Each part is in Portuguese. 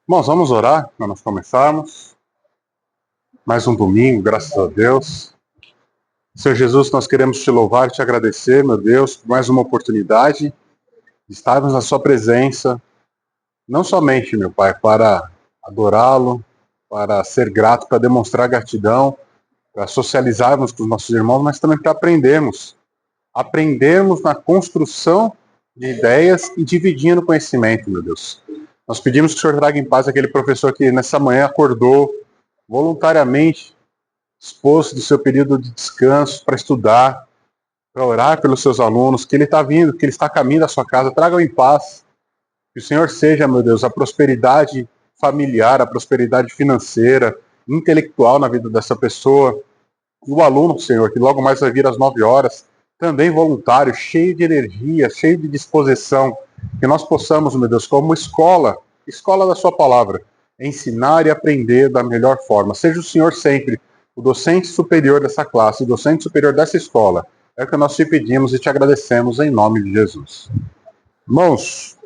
Irmãos, vamos orar para nós começarmos. Mais um domingo, graças a Deus. Senhor Jesus, nós queremos te louvar e te agradecer, meu Deus, por mais uma oportunidade de estarmos na sua presença, não somente, meu Pai, para adorá-lo, para ser grato, para demonstrar gratidão, para socializarmos com os nossos irmãos, mas também para aprendermos na construção de ideias e dividindo conhecimento, meu Deus. Nós pedimos que o Senhor traga em paz aquele professor que nessa manhã acordou voluntariamente, dispôs do seu período de descanso para estudar, para orar pelos seus alunos, que ele está vindo, que ele está a caminho da sua casa, tragam em paz. Que o Senhor seja, meu Deus, a prosperidade familiar, a prosperidade financeira, intelectual na vida dessa pessoa. E o aluno, Senhor, que logo mais vai vir às 9 horas, também voluntário, cheio de energia, cheio de disposição, que nós possamos, meu Deus, como escola da sua palavra, ensinar e aprender da melhor forma. Seja o Senhor sempre o docente superior dessa classe, o docente superior dessa escola. É o que nós te pedimos e te agradecemos em nome de Jesus. Irmãos,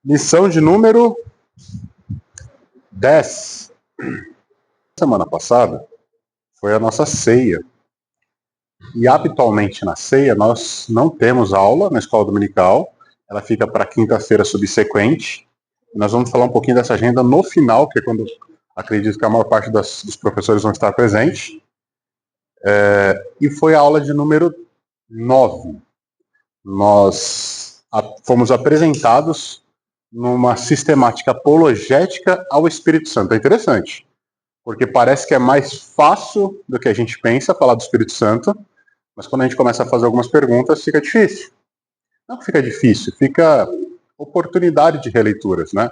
lição de número 10. Semana passada foi a nossa ceia. E habitualmente na ceia nós não temos aula na escola dominical, ela fica para quinta-feira subsequente. Nós vamos falar um pouquinho dessa agenda no final, que é quando acredito que a maior parte dos professores vão estar presentes. E foi a aula de número 9. Nós fomos apresentados numa sistemática apologética ao Espírito Santo. É interessante, porque parece que é mais fácil do que a gente pensa falar do Espírito Santo, mas quando a gente começa a fazer algumas perguntas, fica difícil. Não fica difícil, fica oportunidade de releituras, né?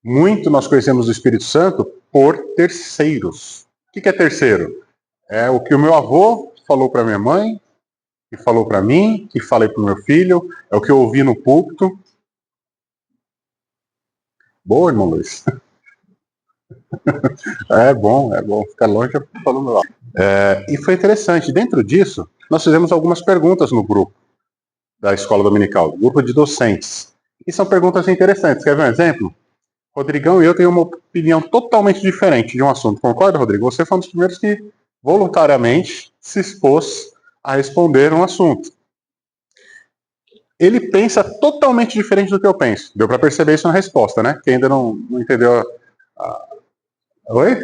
Muito nós conhecemos o Espírito Santo por terceiros. O que é terceiro? É o que o meu avô falou para minha mãe, que falou para mim, que falei para o meu filho, é o que eu ouvi no púlpito. Boa, irmão Luiz. É bom, ficar longe falando lá. E foi interessante, dentro disso, nós fizemos algumas perguntas no grupo da escola dominical, grupo de docentes. E são perguntas interessantes. Quer ver um exemplo? Rodrigão e eu temos uma opinião totalmente diferente de um assunto. Concorda, Rodrigo? Você foi um dos primeiros que voluntariamente se expôs a responder um assunto. Ele pensa totalmente diferente do que eu penso. Deu para perceber isso na resposta, né? Quem ainda não entendeu... Oi?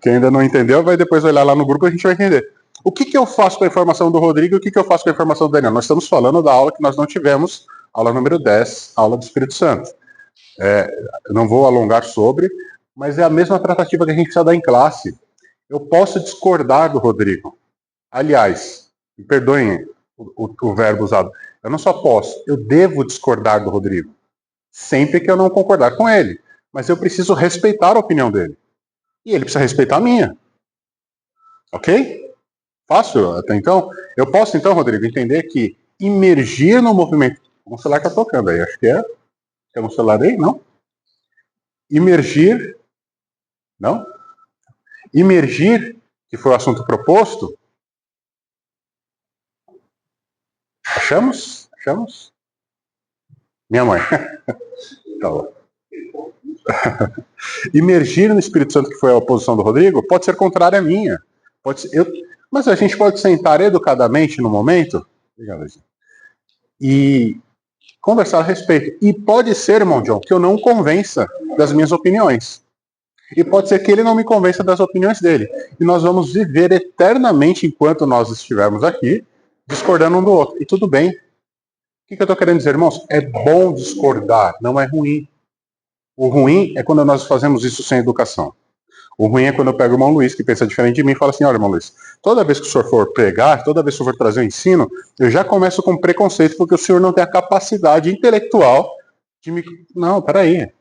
Quem ainda não entendeu, vai depois olhar lá no grupo e a gente vai entender. O que eu faço com a informação do Rodrigo e o que eu faço com a informação do Daniel? Nós estamos falando da aula que nós não tivemos, aula número 10, aula do Espírito Santo. Eu não vou alongar sobre, mas é a mesma tratativa que a gente precisa dar em classe. Eu posso discordar do Rodrigo. Aliás, me perdoem o verbo usado. Eu não só posso, eu devo discordar do Rodrigo. Sempre que eu não concordar com ele. Mas eu preciso respeitar a opinião dele. E ele precisa respeitar a minha. Ok? Fácil até então? Eu posso então, Rodrigo, entender que imergir no movimento... O celular está tocando aí, acho que é. Tem um celular aí? Não? Imergir... Não? Imergir, que foi o assunto proposto... Achamos? Achamos? Minha mãe. Tá bom. Imergir no Espírito Santo, que foi a posição do Rodrigo, pode ser contrária à minha. Pode ser, mas a gente pode sentar educadamente no momento e conversar a respeito. E pode ser, irmão John, que eu não convença das minhas opiniões. E pode ser que ele não me convença das opiniões dele. E nós vamos viver eternamente, enquanto nós estivermos aqui, discordando um do outro. E tudo bem. O que eu estou querendo dizer, irmãos? É bom discordar, não é ruim. O ruim é quando nós fazemos isso sem educação. O ruim é quando eu pego o irmão Luiz, que pensa diferente de mim, e fala assim, olha, irmão Luiz, toda vez que o senhor for pregar, toda vez que o senhor for trazer o ensino, eu já começo com preconceito, porque o senhor não tem a capacidade intelectual de me... Não, peraí.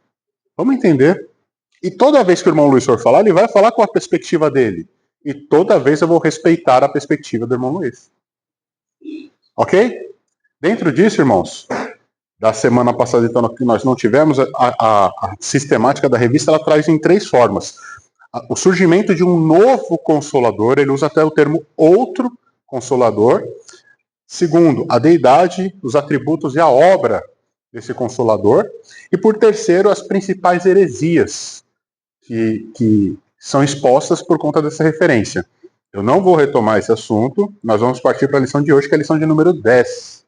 Vamos entender. E toda vez que o irmão Luiz for falar, ele vai falar com a perspectiva dele. E toda vez eu vou respeitar a perspectiva do irmão Luiz. Ok? Dentro disso, irmãos, da semana passada, então, que nós não tivemos, a sistemática da revista, ela traz em 3 formas. O surgimento de um novo consolador, ele usa até o termo outro consolador. Segundo, a deidade, os atributos e a obra desse Consolador. E por terceiro, as principais heresias que são expostas por conta dessa referência. Eu não vou retomar esse assunto, nós vamos partir para a lição de hoje, que é a lição de número 10.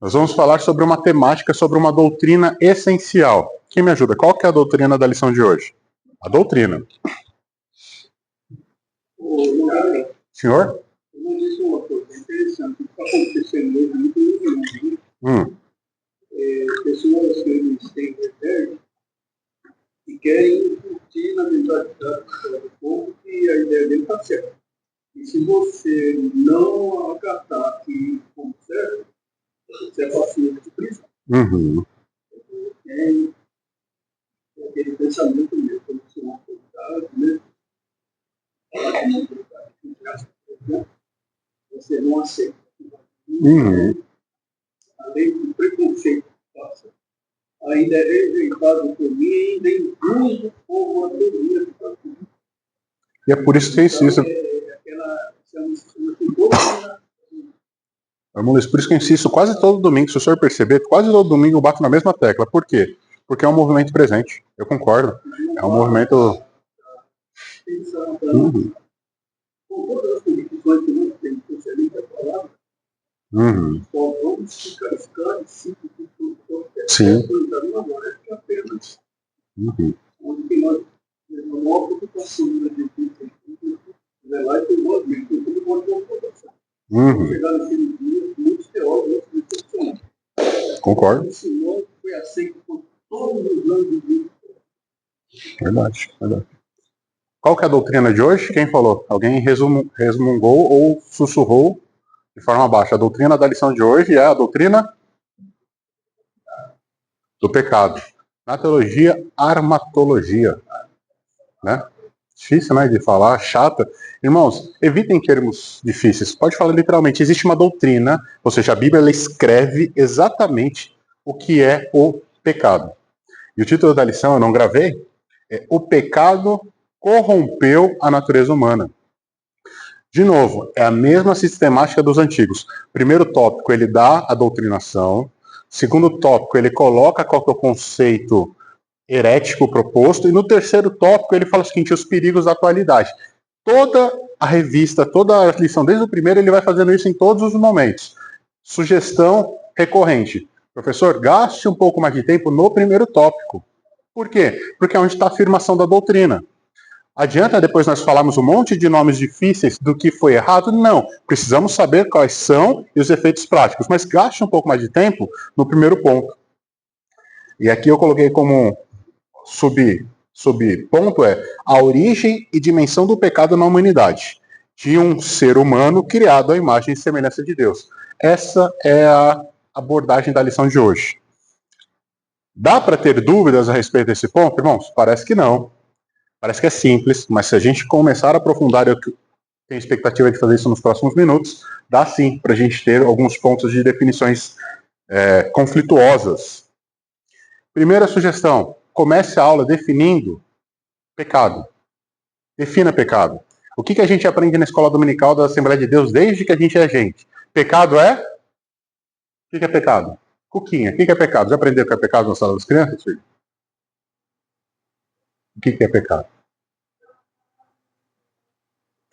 Nós vamos falar sobre uma temática, sobre uma doutrina essencial. Quem me ajuda? Qual que é a doutrina da lição de hoje? A doutrina. Senhor? Eu não disse uma coisa interessante. O que está acontecendo hoje muito no mundo. Pessoas que eles têm critério e querem incutir na mentalidade do povo que a ideia dele está certa. E se você não acatar que como certo, você é passivo de prisão. É aquele pensamento mesmo, como se uma autoridade, né? Você não aceita. Além do preconceito que passa, ainda é rejeitado por mim e ainda induz o povo a dormir. E é por isso que eu insisto. Vamos, por isso que eu insisto quase todo domingo, se o senhor perceber, quase todo domingo eu bato na mesma tecla. Por quê? Porque é um movimento presente. Eu concordo. É um movimento. Com todas as convicções que não tem excelente a palavra, só vamos ficar esclarecidos de tudo Sim. Não é que apenas onde nós temos uma preocupação na gente lá e tem nós mesmos, tem tudo uma preocupação. Chegar naquele dia, muitos teólogos se decepcionam. Concordo. Esse nome foi aceito por todos os anos de vida. Verdade. Qual que é a doutrina de hoje? Quem falou? Alguém resmungou ou sussurrou de forma baixa. A doutrina da lição de hoje é a doutrina do pecado. Na teologia, armatologia. Né? Difícil, né, de falar, chata. Irmãos, evitem termos difíceis. Pode falar literalmente. Existe uma doutrina, ou seja, a Bíblia ela escreve exatamente o que é o pecado. E o título da lição, eu não gravei, é O Pecado Corrompeu a Natureza Humana. De novo, é a mesma sistemática dos antigos. Primeiro tópico, ele dá a doutrinação. Segundo tópico, ele coloca qual que é o conceito herético proposto. E no terceiro tópico, ele fala o seguinte, os perigos da atualidade. Toda a revista, toda a lição, desde o primeiro, ele vai fazendo isso em todos os momentos. Sugestão recorrente. Professor, gaste um pouco mais de tempo no primeiro tópico. Por quê? Porque é onde está a afirmação da doutrina. Adianta depois nós falarmos um monte de nomes difíceis do que foi errado? Não. Precisamos saber quais são e os efeitos práticos. Mas gaste um pouco mais de tempo no primeiro ponto. E aqui eu coloquei como subponto a origem e dimensão do pecado na humanidade. De um ser humano criado à imagem e semelhança de Deus. Essa é a abordagem da lição de hoje. Dá para ter dúvidas a respeito desse ponto, irmãos? Parece que não. Parece que é simples, mas se a gente começar a aprofundar, eu tenho expectativa de fazer isso nos próximos minutos, dá sim para a gente ter alguns pontos de definições conflituosas. Primeira sugestão, comece a aula definindo pecado. Defina pecado. O que a gente aprende na escola dominical da Assembleia de Deus desde que a gente é gente? Pecado é? O que é pecado? Cuquinha, o que é pecado? Já aprendeu o que é pecado na sala das crianças, filho? O que é pecado?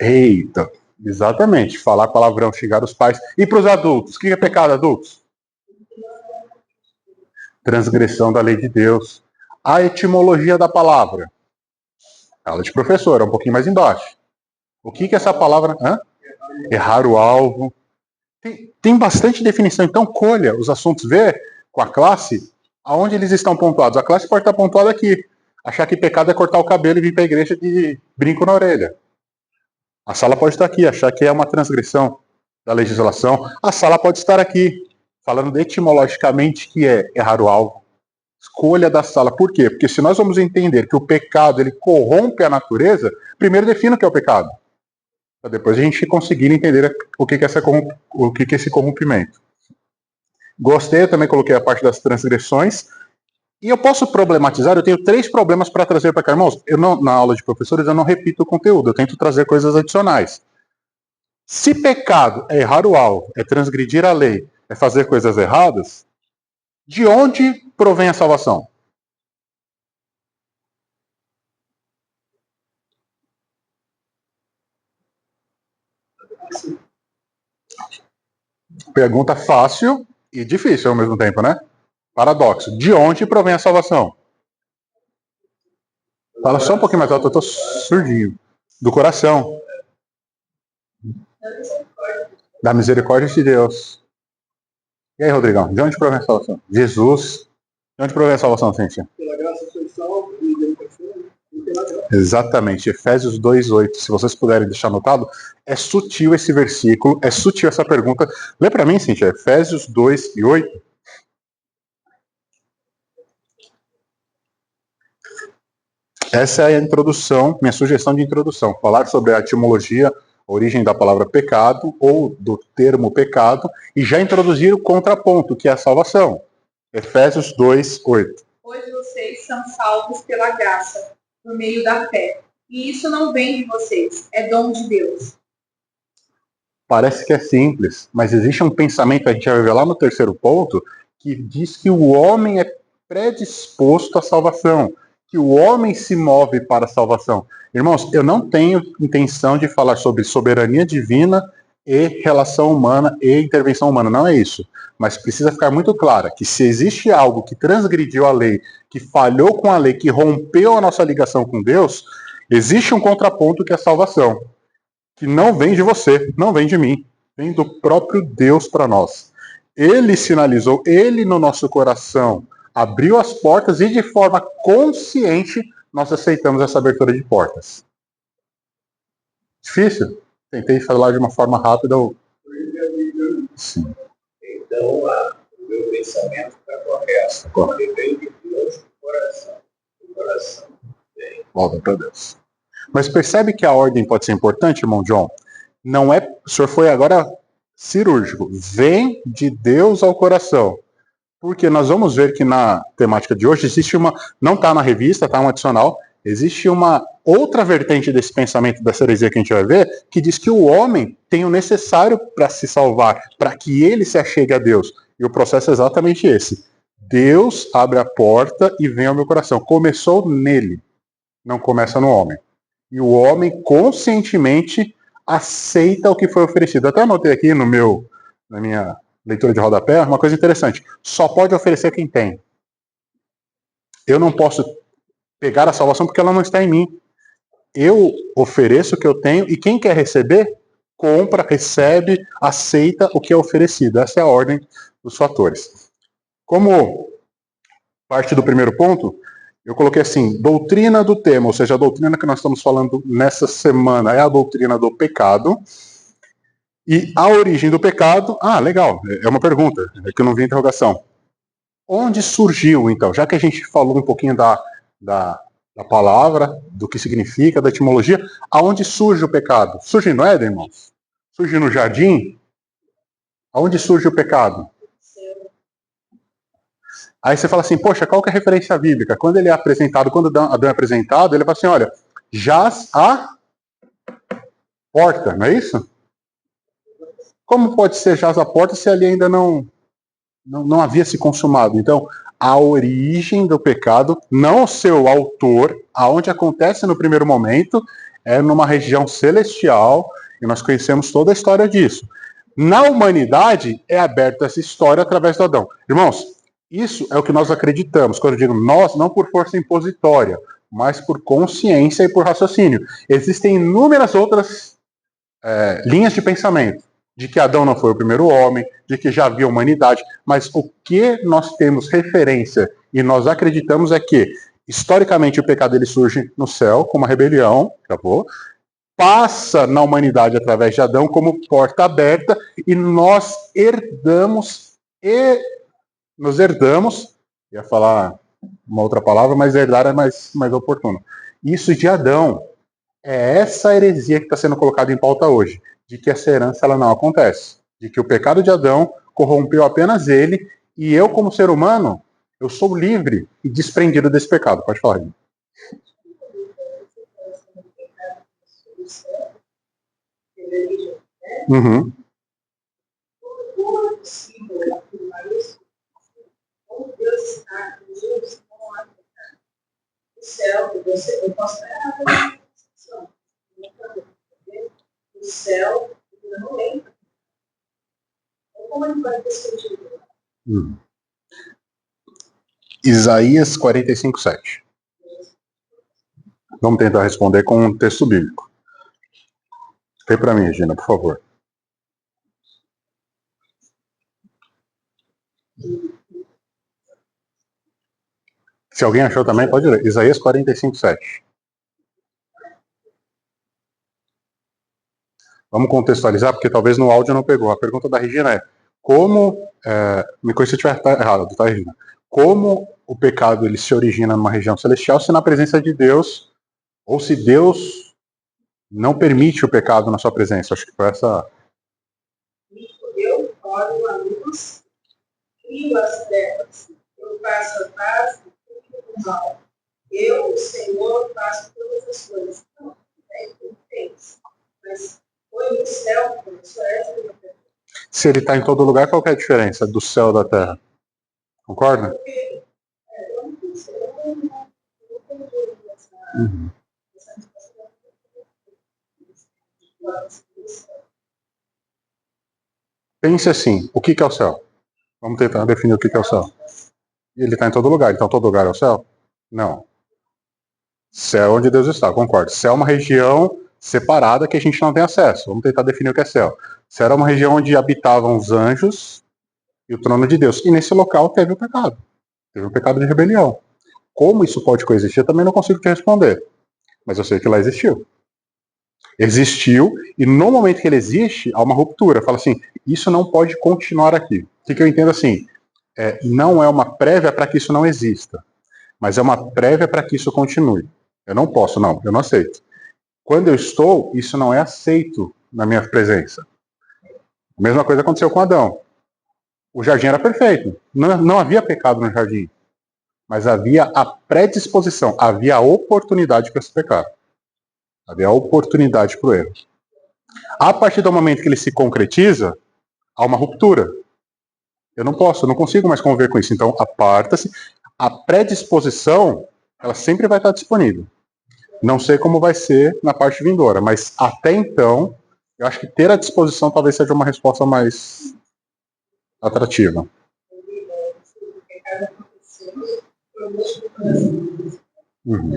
Eita, exatamente. Falar palavrão, xingar os pais. E para os adultos? O que é pecado, adultos? Transgressão da lei de Deus. A etimologia da palavra. Aula de professor, é um pouquinho mais embaixo. O que é essa palavra? Errar o alvo. Tem bastante definição, então colha os assuntos, vê com a classe aonde eles estão pontuados. A classe pode estar pontuada aqui. Achar que pecado é cortar o cabelo e vir para a igreja de brinco na orelha. A sala pode estar aqui, achar que é uma transgressão da legislação. A sala pode estar aqui, falando etimologicamente que é errar o alvo. Escolha da sala. Por quê? Porque se nós vamos entender que o pecado ele corrompe a natureza, primeiro defina o que é o pecado. Para depois a gente conseguir entender o que é esse corrompimento. Gostei, eu também coloquei a parte das transgressões. E eu posso problematizar, eu tenho 3 problemas para trazer para cá, irmãos. Na aula de professores eu não repito o conteúdo, eu tento trazer coisas adicionais. Se pecado é errar o alvo, é transgredir a lei, é fazer coisas erradas, De onde provém a salvação? Pergunta fácil e difícil ao mesmo tempo, né? Paradoxo. De onde provém a salvação? Fala só um pouquinho mais alto, eu tô surdinho. Do coração. Da misericórdia de Deus. E aí, Rodrigão, de onde provém a salvação? Jesus. De onde provém a salvação, Cíntia? Pela graça foi salvo, e pela graça. Exatamente, Efésios 2:8. Se vocês puderem deixar anotado, é sutil esse versículo, é sutil essa pergunta. Lê para mim, Cíntia, Efésios 2:8. Essa é a introdução, minha sugestão de introdução. Falar sobre a etimologia, a origem da palavra pecado, ou do termo pecado, e já introduzir o contraponto, que é a salvação. Efésios 2:8. Pois vocês são salvos pela graça, por meio da fé. E isso não vem de vocês, é dom de Deus. Parece que é simples, mas existe um pensamento, a gente vai ver lá no terceiro ponto, que diz que o homem é predisposto à salvação, que o homem se move para a salvação. Irmãos, eu não tenho intenção de falar sobre soberania divina e relação humana e intervenção humana, não é isso. Mas precisa ficar muito claro que se existe algo que transgrediu a lei, que falhou com a lei, que rompeu a nossa ligação com Deus, existe um contraponto que é a salvação, que não vem de você, não vem de mim, vem do próprio Deus para nós. Ele sinalizou, ele no nosso coração abriu as portas e de forma consciente nós aceitamos essa abertura de portas. Difícil? Tentei falar de uma forma rápida. Sim. Então, o meu pensamento está correto. Porque vem de Deus do coração. O coração vem. Volta para Deus. Mas percebe que a ordem pode ser importante, irmão John? Não é. O senhor foi agora cirúrgico. Vem de Deus ao coração. Porque nós vamos ver que na temática de hoje existe uma. Não está na revista, está um adicional. Existe uma outra vertente desse pensamento dessa heresia que a gente vai ver, que diz que o homem tem o necessário para se salvar, para que ele se achegue a Deus. E o processo é exatamente esse. Deus abre a porta e vem ao meu coração. Começou nele, não começa no homem. E o homem conscientemente aceita o que foi oferecido. Até anotei aqui na minha leitura de rodapé uma coisa interessante. Só pode oferecer quem tem. Eu não posso pegar a salvação porque ela não está em mim. Eu ofereço o que eu tenho e quem quer receber, compra, recebe, aceita o que é oferecido. Essa é a ordem dos fatores. Como parte do primeiro ponto, eu coloquei assim, doutrina do tema, ou seja, a doutrina que nós estamos falando nessa semana é a doutrina do pecado. E a origem do pecado, legal, é uma pergunta, é que eu não vi interrogação. Onde surgiu, então? Já que a gente falou um pouquinho da palavra, do que significa, da etimologia, aonde surge o pecado? Surge no Éden, irmãos? Surge no jardim? Aonde surge o pecado? Aí você fala assim, poxa, qual que é a referência bíblica? Quando ele é apresentado, quando Adão é apresentado, ele fala assim, olha, jaz a porta, não é isso? Como pode ser jaz a porta se ali ainda não havia se consumado? Então, a origem do pecado, não o seu autor, aonde acontece no primeiro momento, é numa região celestial, e nós conhecemos toda a história disso. Na humanidade, é aberta essa história através do Adão. Irmãos, isso é o que nós acreditamos. Quando eu digo nós, não por força impositória, mas por consciência e por raciocínio. Existem inúmeras outras linhas de pensamento, de que Adão não foi o primeiro homem, de que já havia humanidade, mas o que nós temos referência e nós acreditamos é que, historicamente, o pecado ele surge no céu, com uma rebelião, acabou, passa na humanidade através de Adão como porta aberta e nós herdamos, ia falar uma outra palavra, mas herdar é mais oportuno. Isso de Adão. É essa heresia que está sendo colocada em pauta hoje, de que essa herança ela não acontece, de que o pecado de Adão corrompeu apenas ele e eu, como ser humano, eu sou livre e desprendido desse pecado. Pode falar, gente. Uhum. Deus está com Jesus, não há pecado. O céu, eu posso estar errado na minha concepção. O céu não entra. Como ele vai ter sentido? Isaías 45:7. Vamos tentar responder com um texto bíblico. Vê para mim, Regina, por favor. Se alguém achou também, pode ler. Isaías 45:7. Vamos contextualizar, porque talvez no áudio não pegou. A pergunta da Regina é: como, me corrija se eu estiver errado, tá, Regina? Como o pecado ele se origina numa região celestial se na presença de Deus, ou se Deus não permite o pecado na sua presença? Acho que foi essa. Eu olho a luz, crio as trevas, eu faço a paz e crio o mal. Eu, o Senhor, faço todas as coisas. Não, é o que ele fez. Mas foi no céu que começou essa minha pergunta. Se ele está em todo lugar, qual que é a diferença do céu e da terra? Concorda? Porque eu não pensei, eu não entendi essa Pense assim, o que é o céu? Vamos tentar definir o que é o céu. Ele está em todo lugar, então todo lugar é o céu? Não. Céu é onde Deus está, concordo. Céu é uma região separada que a gente não tem acesso. Vamos tentar definir o que é céu. Céu era uma região onde habitavam os anjos e o trono de Deus. E nesse local teve o pecado. Teve o pecado de rebelião. Como isso pode coexistir, eu também não consigo te responder. Mas eu sei que lá existiu. Existiu, e no momento que ele existe, há uma ruptura. Fala assim, isso não pode continuar aqui. O que eu entendo assim? Não é uma prévia para que isso não exista, mas é uma prévia para que isso continue. Eu não posso, não, eu não aceito. Quando eu estou, isso não é aceito na minha presença. A mesma coisa aconteceu com Adão. O jardim era perfeito, não havia pecado no jardim, mas havia a predisposição, havia a oportunidade para esse pecado. Havia a oportunidade para o erro. A partir do momento que ele se concretiza, há uma ruptura. Eu não posso, eu não consigo mais conviver com isso. Então, aparta-se. A predisposição, ela sempre vai estar disponível. Não sei como vai ser na parte vindoura, mas até então, eu acho que ter a disposição talvez seja uma resposta mais atrativa. Uhum.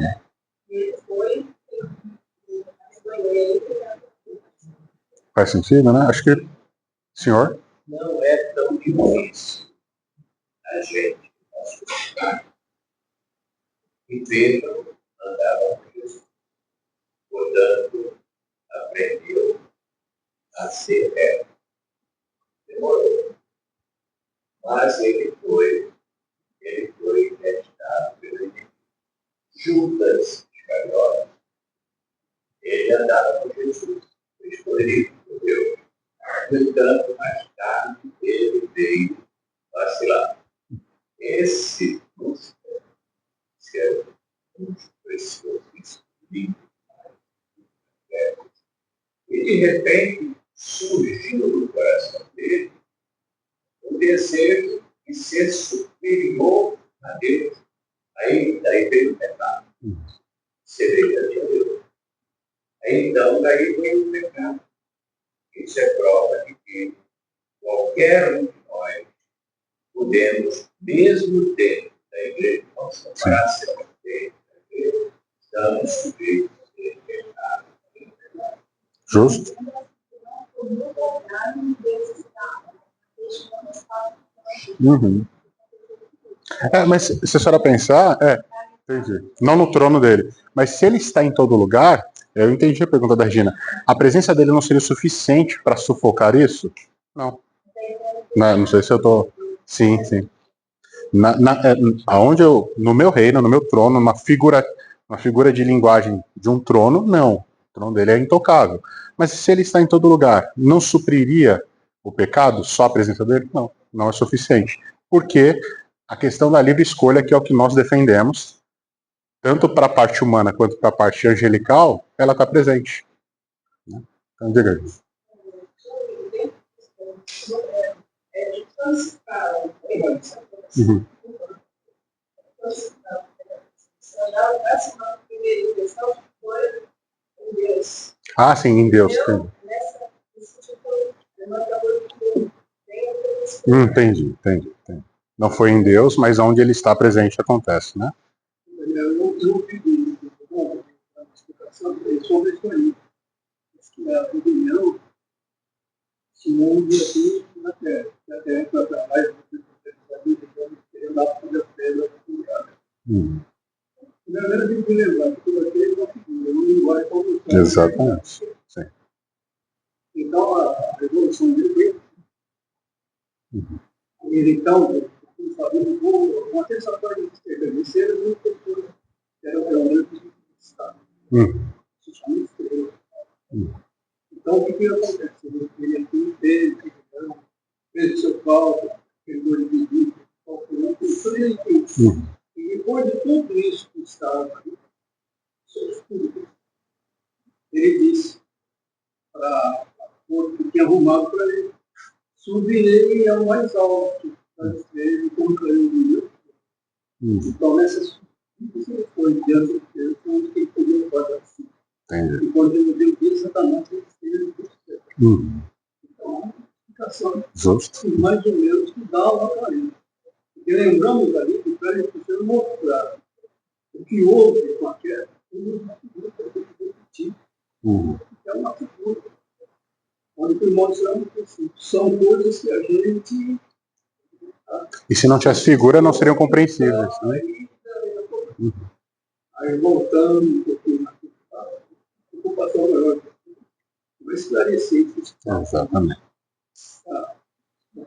Faz sentido, né? Acho que, senhor? Não é tão difícil a gente viver andava com Jesus. Portanto, aprendeu a ser reto. Demorou. Mas ele foi testado pelo inimigo. Judas Iscariotes, ele andava com Jesus. O escolhido por Deus. No entanto, mais tarde, ele veio vacilar. Esse é muito precioso. E de repente surgiu no coração dele o desejo de ser superior a Deus. Daí veio o pecado. Semelhante a Deus. Então, daí veio o pecado. Isso é prova de que qualquer um de nós podemos, mesmo dentro da igreja, não se comparar dentro da igreja, estamos sujeitos a ser pecados. Justo. Uhum. Mas se a senhora pensar, entendi. Não no trono dele. Mas se ele está em todo lugar, eu entendi a pergunta da Regina. A presença dele não seria suficiente para sufocar isso? Não. Não sei se eu estou. Sim, sim. Aonde no meu reino, no meu trono, uma figura de linguagem de um trono, não. O trono dele é intocável. Mas se ele está em todo lugar, não supriria o pecado só a presença dele? Não, não é suficiente. Porque a questão da livre escolha, que é o que nós defendemos, tanto para a parte humana quanto para a parte angelical, ela está presente. Então, diga aí. Uhum. Na primeira intenção foi em Deus. Ah, sim, em Deus. Entendi. Não foi em Deus, mas onde ele está presente acontece, né? Eu pedi uma explicação sobre isso aí. A opinião se muda aqui na Terra. Na Terra para trás, lá para a pedra figurada. Na verdade, eu tenho que lembrar que tudo aquilo é uma figura, não linguagem como exatamente. Sim. Então, a revolução dele foi. Ele, então, uma terça-feira de esquerda, muito pessoas que eram realmente de Estado. Então, o que acontece? Ele aqui fez o seu cálculo, pegou de visita, calculou tudo ele fez. E depois de tudo isso que estava ali, ele disse para o que tinha arrumado para ele: subirei ao mais alto das estrelas, como caiu do Deus. Então, nessas ele foi diante de Deus, onde ele podia fazer assim. E quando ele deu Satanás, ele esteve do céu. Então, explicação mais ou menos que dá uma clareza. Porque lembramos ali que o Pérez precisa mostrar o que houve com a queda, uma figura que repetir. É uma figura onde mostramos que são coisas que a gente. E se não tivesse figura, não seriam compreensíveis. Né? Aí voltando um pouquinho na ocupação maior, vai esclarecer isso. Exatamente. Na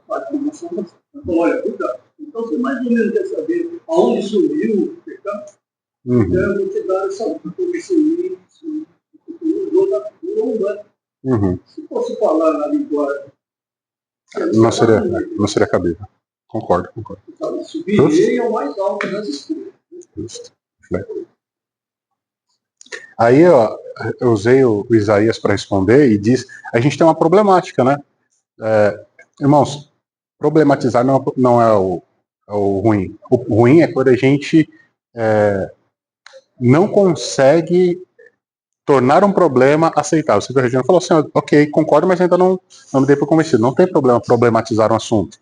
parte da noção. Então, olha, cuidado. Então, você mais ou menos quer saber aonde surgiu o pecado? Então, eu vou te dar essa conhecimento, usou da figura humana. Se fosse falar na linguagem, não seria cabível. Concordo. Então, subirei ao mais alto das estrelas. Aí eu usei o Isaías para responder e diz, a gente tem uma problemática, né? Irmãos, problematizar não é o ruim. O ruim é quando a gente não consegue tornar um problema aceitável. Você viu, a Regina falou assim, ok, concordo, mas ainda não me dei por convencido. Não tem problema problematizar um assunto.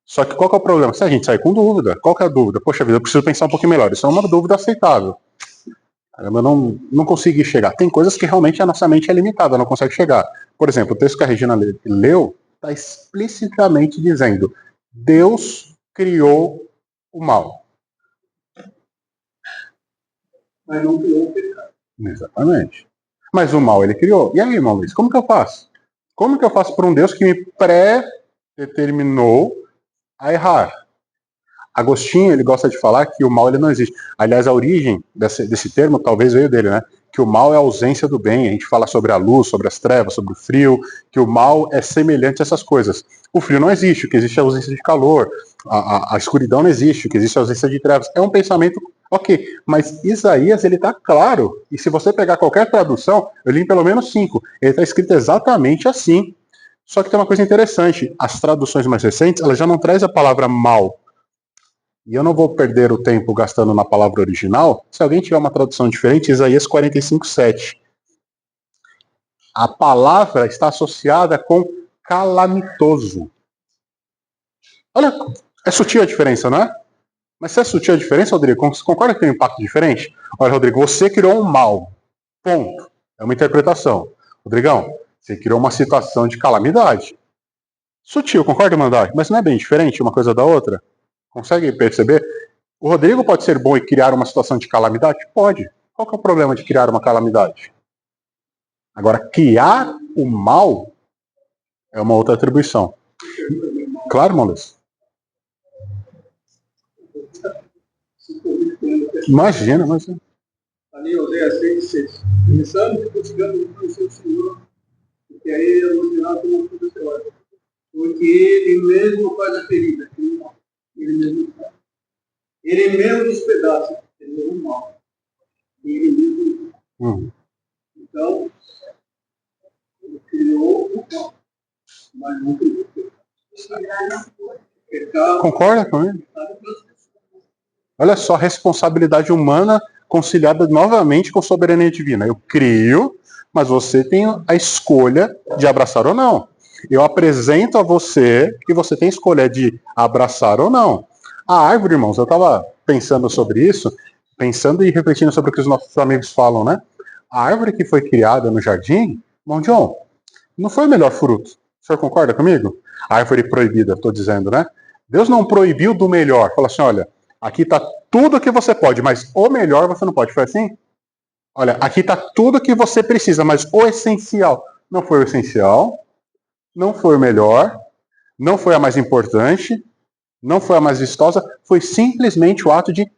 Só que qual que é o problema? Se a gente sair com dúvida, qual que é a dúvida? Poxa vida, eu preciso pensar um pouquinho melhor. Isso é uma dúvida aceitável. Eu não consegui chegar. Tem coisas que realmente a nossa mente é limitada, não consegue chegar. Por exemplo, o texto que a Regina leu está explicitamente dizendo: Deus criou o mal. Mas não criou o pecado. Exatamente. Mas o mal ele criou. E aí, irmão Luiz, como que eu faço? Como que eu faço por um Deus que me pré-determinou a errar? Agostinho, ele gosta de falar que o mal ele não existe. Aliás, a origem desse termo talvez veio dele, né? Que o mal é a ausência do bem. A gente fala sobre a luz, sobre as trevas, sobre o frio, que o mal é semelhante a essas coisas. O frio não existe, o que existe é a ausência de calor. A escuridão não existe, o que existe é a ausência de trevas. É um pensamento, ok. Mas Isaías, ele está claro. E se você pegar qualquer tradução, eu li em pelo menos 5, ele está escrito exatamente assim. Só que tem uma coisa interessante. As traduções mais recentes, elas já não trazem a palavra mal. E eu não vou perder o tempo gastando na palavra original. Se alguém tiver uma tradução diferente, Isaías 45:7. A palavra está associada com calamitoso. Olha, é sutil a diferença, não é? Mas se é sutil a diferença, Rodrigo, concorda que tem um impacto diferente? Olha, Rodrigo, você criou um mal. Ponto. É uma interpretação. Rodrigão, você criou uma situação de calamidade. Sutil, concorda, Mandai? Mas não é bem diferente uma coisa da outra? Consegue perceber? O Rodrigo pode ser bom e criar uma situação de calamidade? Pode. Qual que é o problema de criar uma calamidade? Agora, criar o mal é uma outra atribuição. Claro, Maurício? Imagina. Ali, Oséias 6:6. Pensando que buscamos conhecer o Senhor, porque aí é iluminado como tudo teórico. Porque ele mesmo faz a ferida, ele mesmo faz. Ele mesmo despedaça, ele mesmo mal. Ele mesmo. Então, ele criou o mal, mas não criou o pecado. Concorda com ele? Olha só a responsabilidade humana conciliada novamente com soberania divina. Eu crio, mas você tem a escolha de abraçar ou não. Eu apresento a você que você tem a escolha de abraçar ou não. A árvore, irmãos, eu estava pensando sobre isso, pensando e refletindo sobre o que os nossos amigos falam, né? A árvore que foi criada no jardim, irmão John, não foi o melhor fruto. O senhor concorda comigo? A árvore proibida, estou dizendo, né? Deus não proibiu do melhor. Falou assim, olha, aqui está tudo que você pode, mas o melhor você não pode. Foi assim? Olha, aqui está tudo que você precisa, mas o essencial. Não foi o essencial, não foi o melhor, não foi a mais importante, não foi a mais vistosa, foi simplesmente o ato de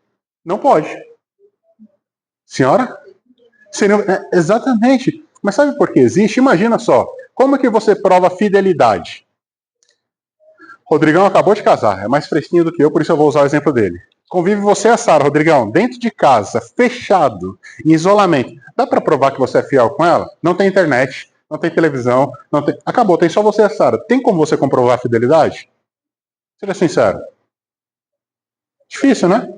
não pode. Senhora? Seria, exatamente. Mas sabe por que existe? Imagina só, como é que você prova fidelidade? Rodrigão acabou de casar, é mais fresquinho do que eu, por isso eu vou usar o exemplo dele. Convive você e a Sara, Rodrigão, dentro de casa, fechado, em isolamento. Dá para provar que você é fiel com ela? Não tem internet, não tem televisão, não tem... Acabou, tem só você e a Sara. Tem como você comprovar a fidelidade? Seja sincero. Difícil, né?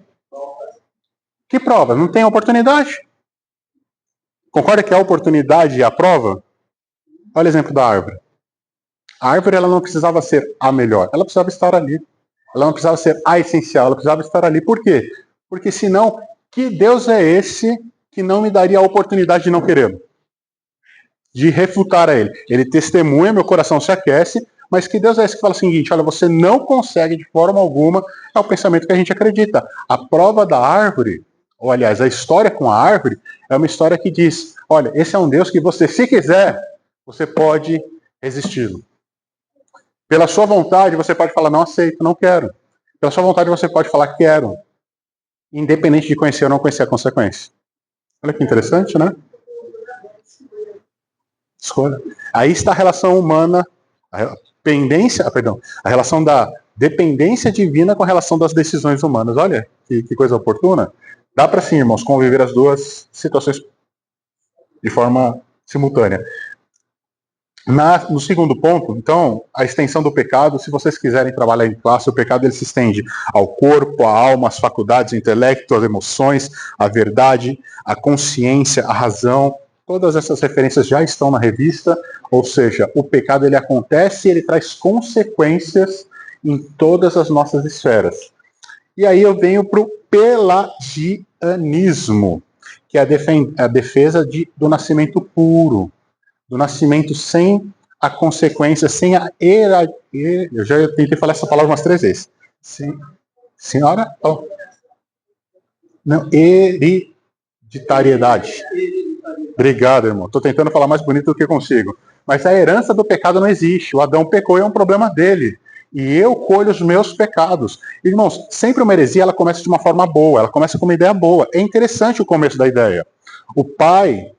Que prova? Não tem oportunidade. Concorda que a oportunidade é a prova? Olha o exemplo da árvore. A árvore ela não precisava ser a melhor, ela precisava estar ali. Ela não precisava ser a essencial, ela precisava estar ali. Por quê? Porque senão, que Deus é esse que não me daria a oportunidade de não querê-lo? De refutar a ele. Ele testemunha, meu coração se aquece, mas que Deus é esse que fala o seguinte, olha, você não consegue de forma alguma, é o pensamento que a gente acredita. A prova da árvore, ou aliás, a história com a árvore, é uma história que diz, olha, esse é um Deus que você, se quiser, você pode resisti-lo. Pela sua vontade, você pode falar, não aceito, não quero. Pela sua vontade, você pode falar, quero. Independente de conhecer ou não conhecer a consequência. Olha que interessante, né? Escolha. Aí está a relação humana, a relação da dependência divina com a relação das decisões humanas. Olha que coisa oportuna. Dá para sim, irmãos, conviver as duas situações de forma simultânea. No segundo ponto, então, a extensão do pecado, se vocês quiserem trabalhar em classe, o pecado ele se estende ao corpo, à alma, às faculdades, ao intelecto, às emoções, à verdade, à consciência, à razão. Todas essas referências já estão na revista, ou seja, o pecado ele acontece e ele traz consequências em todas as nossas esferas. E aí eu venho para o pelagianismo, que é a defesa do nascimento puro, do nascimento sem a consequência, sem a eu já tentei falar essa palavra umas 3 vezes. Sim. Senhora? Oh. Não, hereditariedade. Obrigado, irmão. Estou tentando falar mais bonito do que consigo. Mas a herança do pecado não existe. O Adão pecou e é um problema dele. E eu colho os meus pecados. Irmãos, sempre uma heresia ela começa de uma forma boa, ela começa com uma ideia boa. É interessante o começo da ideia. O pai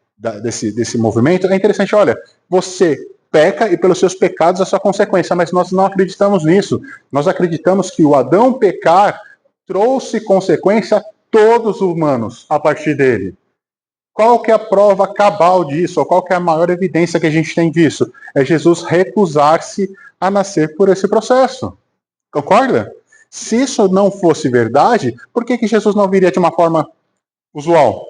desse movimento é interessante, olha, você peca e pelos seus pecados a sua consequência, mas nós não acreditamos nisso. Nós acreditamos que o Adão pecar trouxe consequência a todos os humanos a partir dele. Qual que é a prova cabal disso? Ou qual que é a maior evidência que a gente tem disso? É Jesus recusar-se a nascer por esse processo. Concorda? Se isso não fosse verdade, por que Jesus não viria de uma forma usual?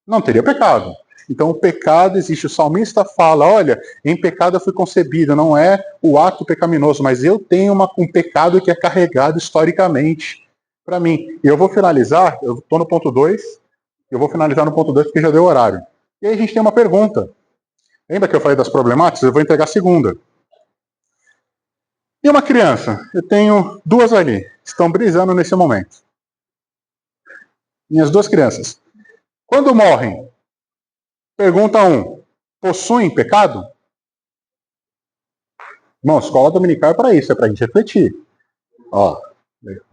Não teria pecado. Então o pecado existe. O salmista fala, olha, em pecado eu fui concebido, não é o ato pecaminoso, mas eu tenho um pecado que é carregado historicamente para mim. E eu vou finalizar, eu estou no ponto 2, eu vou finalizar no ponto 2 porque já deu horário. E aí a gente tem uma pergunta. Lembra que eu falei das problemáticas? Eu vou entregar a segunda. E uma criança? Eu tenho 2 ali, estão brisando nesse momento. Minhas 2 crianças. Quando morrem, pergunta 1, possuem pecado? Não, escola dominical é para isso, é para a gente refletir. Ó,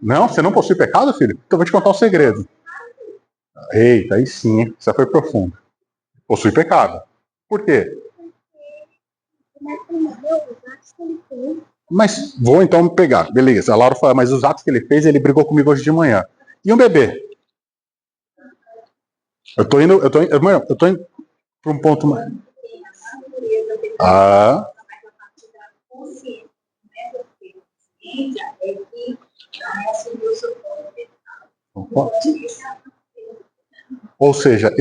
não, você não possui pecado, filho? Então eu vou te contar um segredo. Eita, aí sim, isso foi profundo. Possui pecado. Por quê? Mas vou então pegar. Beleza, a Laura fala, mas os atos que ele fez, ele brigou comigo hoje de manhã. E um bebê? Eu tô indo para um ponto mais. Ah. Ou seja,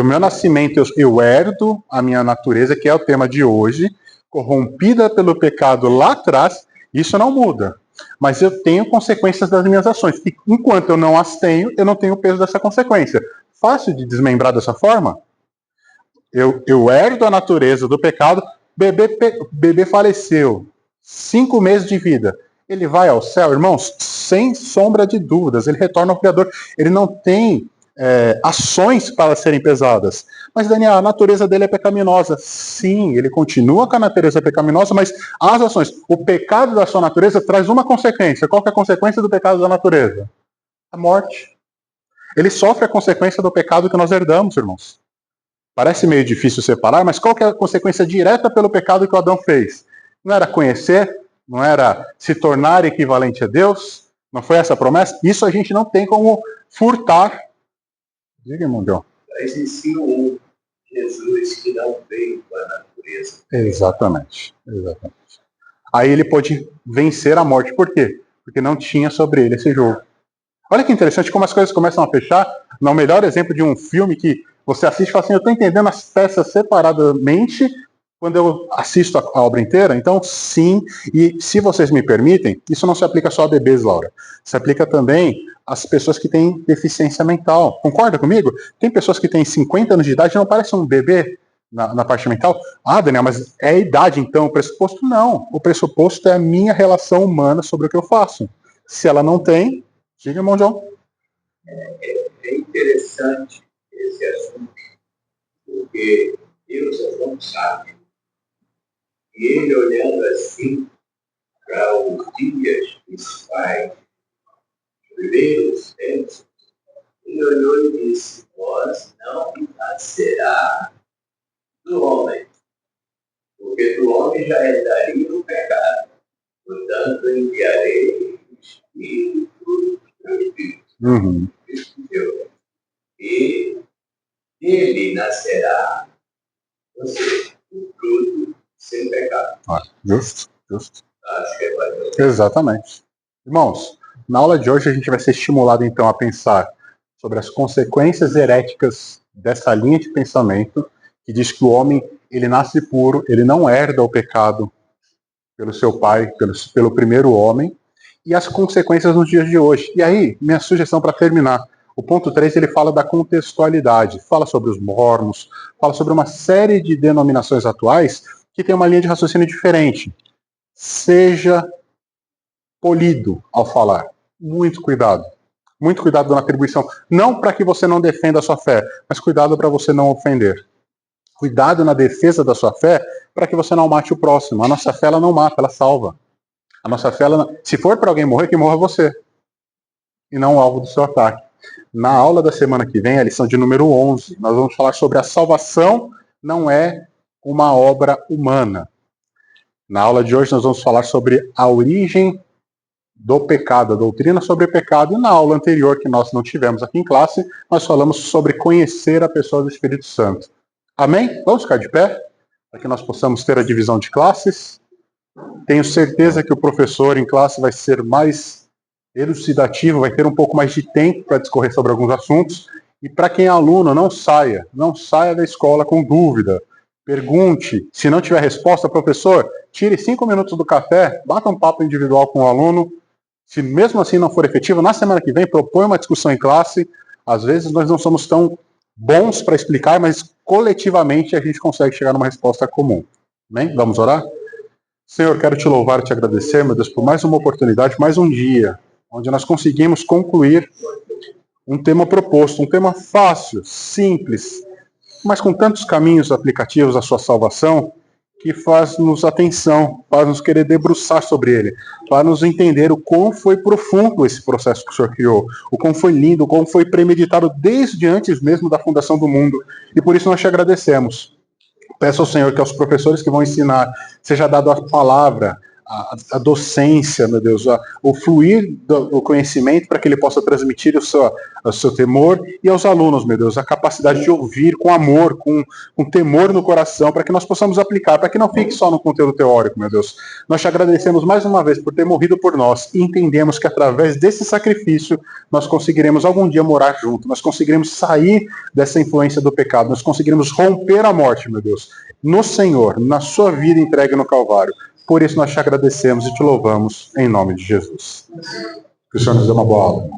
meu nascimento, eu herdo a minha natureza, que é o tema de hoje, corrompida pelo pecado lá atrás, isso não muda. Mas eu tenho consequências das minhas ações. E enquanto eu não as tenho, eu não tenho o peso dessa consequência. Fácil de desmembrar dessa forma? Eu herdo a natureza do pecado, bebê faleceu, 5 meses de vida. Ele vai ao céu, irmãos, sem sombra de dúvidas, ele retorna ao Criador. Ele não tem ações para serem pesadas. Mas, Daniel, a natureza dele é pecaminosa. Sim, ele continua com a natureza pecaminosa, mas as ações, o pecado da sua natureza traz uma consequência. Qual que é a consequência do pecado da natureza? A morte. Ele sofre a consequência do pecado que nós herdamos, irmãos. Parece meio difícil separar, mas qual que é a consequência direta pelo pecado que o Adão fez? Não era conhecer? Não era se tornar equivalente a Deus? Não foi essa a promessa? Isso a gente não tem como furtar. Diga, irmão John. Mas existe um Jesus que não veio com a natureza. Exatamente. Aí ele pôde vencer a morte. Por quê? Porque não tinha sobre ele esse jogo. Olha que interessante como as coisas começam a fechar. No melhor exemplo de um filme que você assiste e fala assim, eu estou entendendo as peças separadamente quando eu assisto a obra inteira. Então, sim, e se vocês me permitem, isso não se aplica só a bebês, Laura. Se aplica também às pessoas que têm deficiência mental. Concorda comigo? Tem pessoas que têm 50 anos de idade e não parecem um bebê na parte mental. Ah, Daniel, mas é a idade então, o pressuposto? Não. O pressuposto é a minha relação humana sobre o que eu faço. Se ela não tem, diga, irmão João. É interessante esse assunto, porque Deus é tão sábio. E ele olhando assim para os dias principais, os primeiros tempos, ele olhou e disse, vós não nascerá do homem, porque do homem já herdaria o pecado. Portanto, enviarei o Espírito do Espírito. E ele nascerá, ou seja, o fruto sem pecado. Justo. Acho que é valioso. Exatamente. Irmãos, na aula de hoje a gente vai ser estimulado então a pensar sobre as consequências heréticas dessa linha de pensamento que diz que o homem, ele nasce puro, ele não herda o pecado pelo seu pai, pelo primeiro homem, e as consequências nos dias de hoje. E aí, minha sugestão para terminar, o ponto 3, ele fala da contextualidade, fala sobre os mormons, fala sobre uma série de denominações atuais que tem uma linha de raciocínio diferente. Seja polido ao falar. Muito cuidado. Muito cuidado na atribuição. Não para que você não defenda a sua fé, mas cuidado para você não ofender. Cuidado na defesa da sua fé para que você não mate o próximo. A nossa fé, ela não mata, ela salva. A nossa fé, se for para alguém morrer, que morra você. E não o alvo do seu ataque. Na aula da semana que vem, a lição de número 11, nós vamos falar sobre a salvação não é uma obra humana. Na aula de hoje nós vamos falar sobre a origem do pecado, a doutrina sobre o pecado, e na aula anterior, que nós não tivemos aqui em classe, nós falamos sobre conhecer a pessoa do Espírito Santo. Amém? Vamos ficar de pé, para que nós possamos ter a divisão de classes. Tenho certeza que o professor em classe vai ser mais elucidativo, vai ter um pouco mais de tempo para discorrer sobre alguns assuntos. E para quem é aluno, não saia da escola com dúvida. Pergunte, se não tiver resposta, professor, tire 5 minutos do café, bata um papo individual com o aluno. Se mesmo assim não for efetivo, na semana que vem propõe uma discussão em classe. Às vezes nós não somos tão bons para explicar, mas coletivamente a gente consegue chegar numa resposta comum. Amém? Vamos orar? Senhor, quero te louvar e te agradecer, meu Deus, por mais uma oportunidade, mais um dia, onde nós conseguimos concluir um tema proposto, um tema fácil, simples, mas com tantos caminhos aplicativos à sua salvação, que faz-nos atenção, faz-nos querer debruçar sobre ele, faz-nos entender o quão foi profundo esse processo que o Senhor criou, o quão foi lindo, o quão foi premeditado desde antes mesmo da fundação do mundo, e por isso nós te agradecemos. Peço ao Senhor que aos professores que vão ensinar seja dado a palavra, a docência, meu Deus, o fluir do conhecimento para que ele possa transmitir o seu temor, e aos alunos, meu Deus, a capacidade de ouvir com amor, com temor no coração, para que nós possamos aplicar, para que não fique só no conteúdo teórico, meu Deus. Nós te agradecemos mais uma vez por ter morrido por nós, e entendemos que através desse sacrifício nós conseguiremos algum dia morar junto, nós conseguiremos sair dessa influência do pecado, nós conseguiremos romper a morte, meu Deus, no Senhor, na sua vida entregue no Calvário. Por isso nós te agradecemos e te louvamos em nome de Jesus. Que o Senhor nos dê uma boa aula.